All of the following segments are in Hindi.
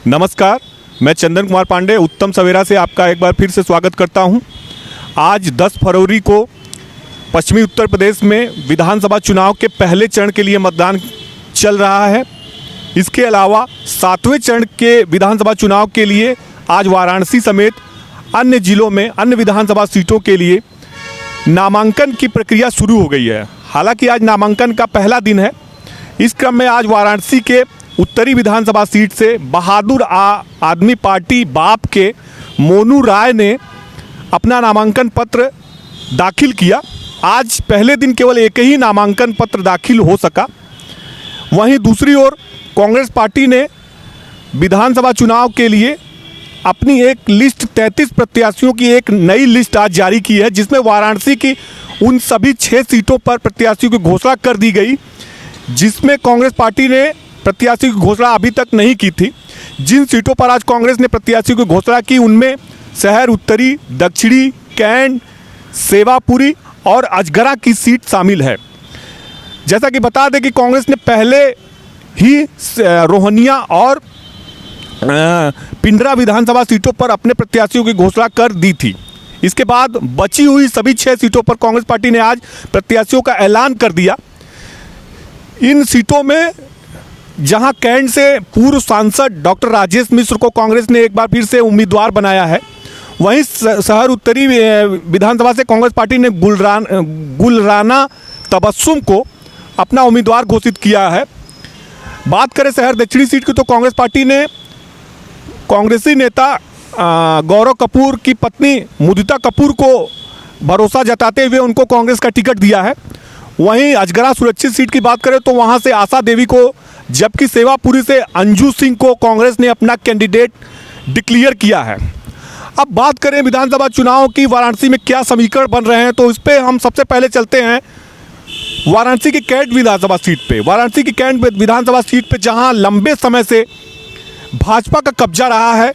नमस्कार, मैं चंदन कुमार पांडे उत्तम सवेरा से आपका एक बार फिर से स्वागत करता हूं। आज 10 फरवरी को पश्चिमी उत्तर प्रदेश में विधानसभा चुनाव के पहले चरण के लिए मतदान चल रहा है। इसके अलावा 7वें चरण के विधानसभा चुनाव के लिए आज वाराणसी समेत अन्य जिलों में अन्य विधानसभा सीटों के लिए नामांकन की प्रक्रिया शुरू हो गई है। हालांकि आज नामांकन का पहला दिन है। इस क्रम में आज वाराणसी के उत्तरी विधानसभा सीट से बहादुर आदमी पार्टी बाप के मोनू राय ने अपना नामांकन पत्र दाखिल किया। आज पहले दिन केवल एक ही नामांकन पत्र दाखिल हो सका। वहीं दूसरी ओर कांग्रेस पार्टी ने विधानसभा चुनाव के लिए अपनी एक लिस्ट 33 प्रत्याशियों की एक नई लिस्ट आज जारी की है, जिसमें वाराणसी की उन सभी 6 सीटों पर प्रत्याशियों की घोषणा कर दी गई, जिसमें कांग्रेस पार्टी ने प्रत्याशी की घोषणा अभी तक नहीं की थी। जिन सीटों पर आज कांग्रेस ने प्रत्याशी की घोषणा की उनमें शहर उत्तरी, दक्षिणी, कैंट, सेवापुरी और अजगरा की सीट शामिल है। जैसा कि बता दें कि कांग्रेस ने पहले ही रोहनिया और पिंडरा विधानसभा सीटों पर अपने प्रत्याशियों की घोषणा कर दी थी। इसके बाद बची हुई सभी 6 सीटों पर कांग्रेस पार्टी ने आज प्रत्याशियों का ऐलान कर दिया। इन सीटों में जहां कैंट से पूर्व सांसद डॉक्टर राजेश मिश्र को कांग्रेस ने एक बार फिर से उम्मीदवार बनाया है, वहीं शहर उत्तरी विधानसभा से कांग्रेस पार्टी ने गुलराना तबस्सुम को अपना उम्मीदवार घोषित किया है। बात करें शहर दक्षिणी सीट की तो कांग्रेस पार्टी ने कांग्रेसी नेता गौरव कपूर की पत्नी मुदिता कपूर को भरोसा जताते हुए उनको कांग्रेस का टिकट दिया है। वहीं अजगरा सुरक्षित सीट की बात करें तो वहां से आशा देवी को, जबकि सेवापुरी से अंजू सिंह को कांग्रेस ने अपना कैंडिडेट डिक्लेयर किया है। अब बात करें विधानसभा चुनाव की, वाराणसी में क्या समीकरण बन रहे हैं, तो इस पर हम सबसे पहले चलते हैं वाराणसी की कैंट विधानसभा सीट पे। वाराणसी की कैंट विधानसभा सीट पे जहां लंबे समय से भाजपा का कब्जा रहा है,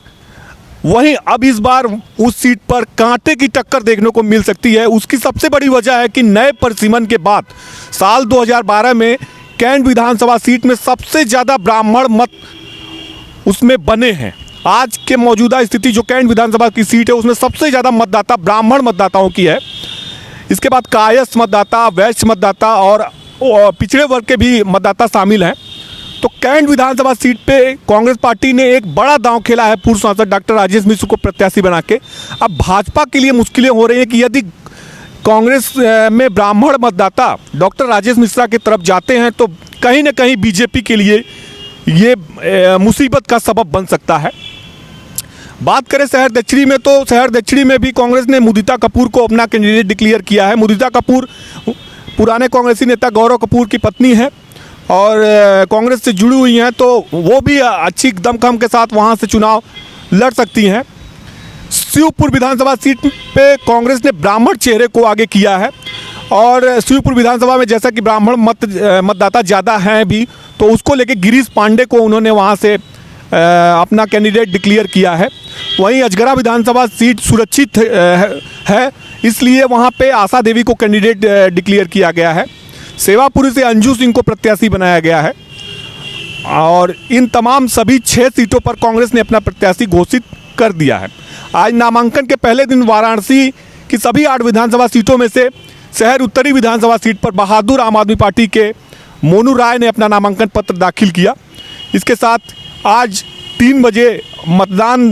वहीं अब इस बार उस सीट पर कांटे की टक्कर देखने को मिल सकती है। उसकी सबसे बड़ी वजह है कि नए परिसीमन के बाद साल 2012 में कैंट विधानसभा सीट में सबसे ज़्यादा ब्राह्मण मत उसमें बने हैं। आज के मौजूदा स्थिति जो कैंट विधानसभा की सीट है उसमें सबसे ज़्यादा मतदाता ब्राह्मण मतदाताओं की है। इसके बाद कायस्थ मतदाता, वैश्य मतदाता और पिछड़े वर्ग के भी मतदाता शामिल हैं। तो कैंट विधानसभा सीट पे कांग्रेस पार्टी ने एक बड़ा दांव खेला है पूर्व सांसद डॉक्टर राजेश मिश्र को प्रत्याशी बना के। अब भाजपा के लिए मुश्किलें हो रही हैं कि यदि कांग्रेस में ब्राह्मण मतदाता डॉक्टर राजेश मिश्रा की तरफ जाते हैं तो कहीं ना कहीं बीजेपी के लिए ये मुसीबत का सबब बन सकता है। बात करें शहर दक्षिणी में तो शहर दक्षिणी में भी कांग्रेस ने मुदिता कपूर को अपना कैंडिडेट डिक्लेयर किया है। मुदिता कपूर पुराने कांग्रेसी नेता गौरव कपूर की पत्नी है और कांग्रेस से जुड़ी हुई हैं, तो वो भी अच्छी दमखम के साथ वहाँ से चुनाव लड़ सकती हैं। शिवपुर विधानसभा सीट पे कांग्रेस ने ब्राह्मण चेहरे को आगे किया है और शिवपुर विधानसभा में जैसा कि ब्राह्मण मतदाता ज़्यादा हैं भी, तो उसको लेके गिरीश पांडे को उन्होंने वहाँ से अपना कैंडिडेट डिक्लेयर किया है। वहीं अजगरा विधानसभा सीट सुरक्षित है, इसलिए वहाँ पे आशा देवी को कैंडिडेट डिक्लेयर किया गया है। सेवापुरी से अंजू सिंह को प्रत्याशी बनाया गया है और इन तमाम सभी 6 सीटों पर कांग्रेस ने अपना प्रत्याशी घोषित कर दिया है। आज नामांकन के पहले दिन वाराणसी की सभी 8 विधानसभा सीटों में से शहर उत्तरी विधानसभा सीट पर बहादुर आम आदमी पार्टी के मोनू राय ने अपना नामांकन पत्र दाखिल किया। इसके साथ आज 3 बजे मतदान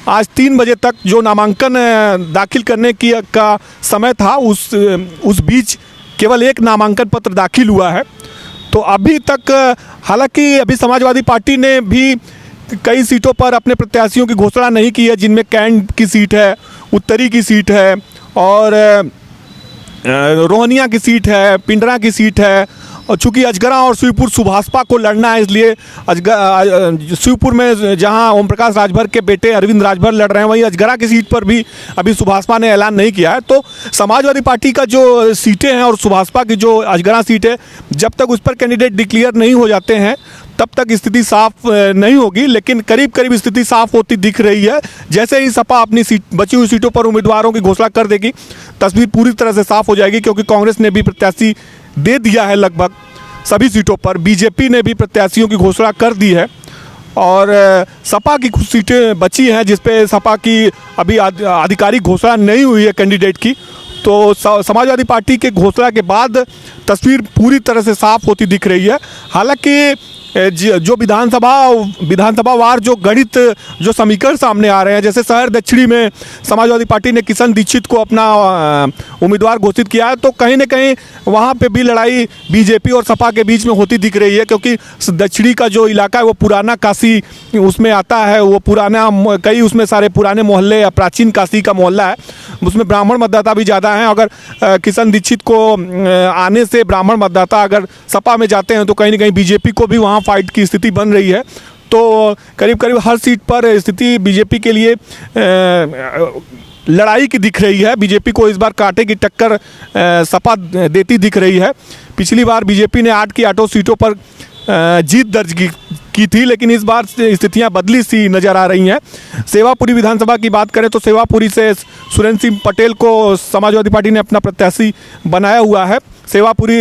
आज 3 बजे तक जो नामांकन दाखिल करने का समय था उस बीच केवल एक नामांकन पत्र दाखिल हुआ है। तो अभी तक हालांकि अभी समाजवादी पार्टी ने भी कई सीटों पर अपने प्रत्याशियों की घोषणा नहीं की है, जिनमें कैंट की सीट है, उत्तरी की सीट है और रोहनिया की सीट है, पिंडरा की सीट है। और चूँकि अजगरा और शिवपुर सुभाषपा को लड़ना है, इसलिए शिवपुर में जहां ओम प्रकाश राजभर के बेटे अरविंद राजभर लड़ रहे हैं, वहीं अजगरा की सीट पर भी अभी सुभाषपा ने ऐलान नहीं किया है। तो समाजवादी पार्टी का जो सीटें हैं और सुभाषपा की जो अजगरा सीट है, जब तक उस पर कैंडिडेट डिक्लेयर नहीं हो जाते हैं तब तक स्थिति साफ नहीं होगी, लेकिन करीब करीब स्थिति साफ होती दिख रही है। जैसे ही सपा अपनी सीट बची हुई सीटों पर उम्मीदवारों की घोषणा कर देगी, तस्वीर पूरी तरह से साफ हो जाएगी, क्योंकि कांग्रेस ने भी प्रत्याशी दे दिया है लगभग सभी सीटों पर। बीजेपी ने भी प्रत्याशियों की घोषणा कर दी है और सपा की कुछ सीटें बची हैं जिस पे सपा की अभी आधिकारिक घोषणा नहीं हुई है कैंडिडेट की। तो समाजवादी पार्टी के घोषणा के बाद तस्वीर पूरी तरह से साफ होती दिख रही है। हालांकि जो विधानसभावार जो गणित जो समीकरण सामने आ रहे हैं, जैसे शहर दक्षिणी में समाजवादी पार्टी ने किशन दीक्षित को अपना उम्मीदवार घोषित किया है, तो कहीं ना कहीं वहाँ पे भी लड़ाई बीजेपी और सपा के बीच में होती दिख रही है, क्योंकि दक्षिणी का जो इलाका है वो पुराना काशी उसमें आता है। वो पुराना कई उसमें सारे पुराने मोहल्ले या प्राचीन काशी का मोहल्ला है, उसमें ब्राह्मण मतदाता भी ज़्यादा हैं। अगर किशन दीक्षित को आने से ब्राह्मण मतदाता अगर सपा में जाते हैं तो कहीं ना कहीं बीजेपी को भी वहाँ फाइट की स्थिति बन रही है। तो करीब करीब हर सीट पर स्थिति बीजेपी के लिए लड़ाई की दिख रही है। बीजेपी को इस बार कांटे की टक्कर सपा देती दिख रही है। पिछली बार बीजेपी ने 8 की 8 सीटों पर जीत दर्ज की थी, लेकिन इस बार स्थितियां बदली सी नज़र आ रही हैं। सेवापुरी विधानसभा की बात करें तो सेवापुरी से सुरेंद्र सिंह पटेल को समाजवादी पार्टी ने अपना प्रत्याशी बनाया हुआ है। सेवापुरी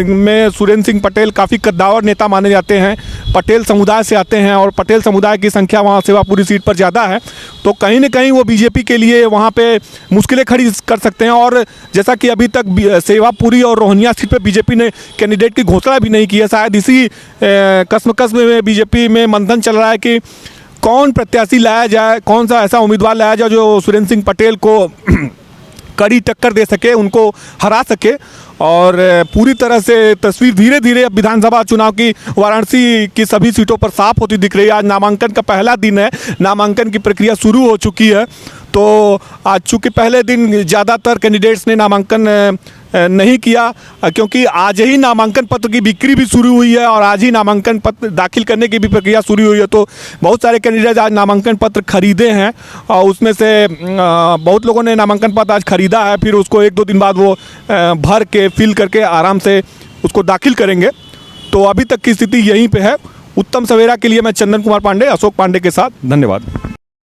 में सुरेंद्र सिंह पटेल काफ़ी कद्दावर नेता माने जाते हैं, पटेल समुदाय से आते हैं और पटेल समुदाय की संख्या वहाँ सेवापुरी सीट पर ज़्यादा है। तो कहीं ना कहीं वो बीजेपी के लिए वहाँ पे मुश्किलें खड़ी कर सकते हैं। और जैसा कि अभी तक सेवापुरी और रोहनिया सीट पर बीजेपी ने कैंडिडेट की घोषणा भी नहीं की है, शायद इसी कस्म में बीजेपी में मंथन चल रहा है कि कौन प्रत्याशी लाया जाए, कौन सा ऐसा उम्मीदवार लाया जाए जो सुरेंद्र सिंह पटेल को कड़ी टक्कर दे सके, उनको हरा सके। और पूरी तरह से तस्वीर धीरे धीरे अब विधानसभा चुनाव की वाराणसी की सभी सीटों पर साफ होती दिख रही है। आज नामांकन का पहला दिन है, नामांकन की प्रक्रिया शुरू हो चुकी है। तो आज चूँकि पहले दिन ज़्यादातर कैंडिडेट्स ने नामांकन नहीं किया, क्योंकि आज ही नामांकन पत्र की बिक्री भी शुरू हुई है और आज ही नामांकन पत्र दाखिल करने की भी प्रक्रिया शुरू हुई है। तो बहुत सारे कैंडिडेट आज नामांकन पत्र खरीदे हैं और उसमें से बहुत लोगों ने नामांकन पत्र आज खरीदा है, फिर उसको 1-2 दिन बाद वो भर के फिल करके आराम से उसको दाखिल करेंगे। तो अभी तक की स्थिति यहीं पे है। उत्तम सवेरा के लिए मैं चंदन कुमार पांडे, अशोक पांडे के साथ, धन्यवाद।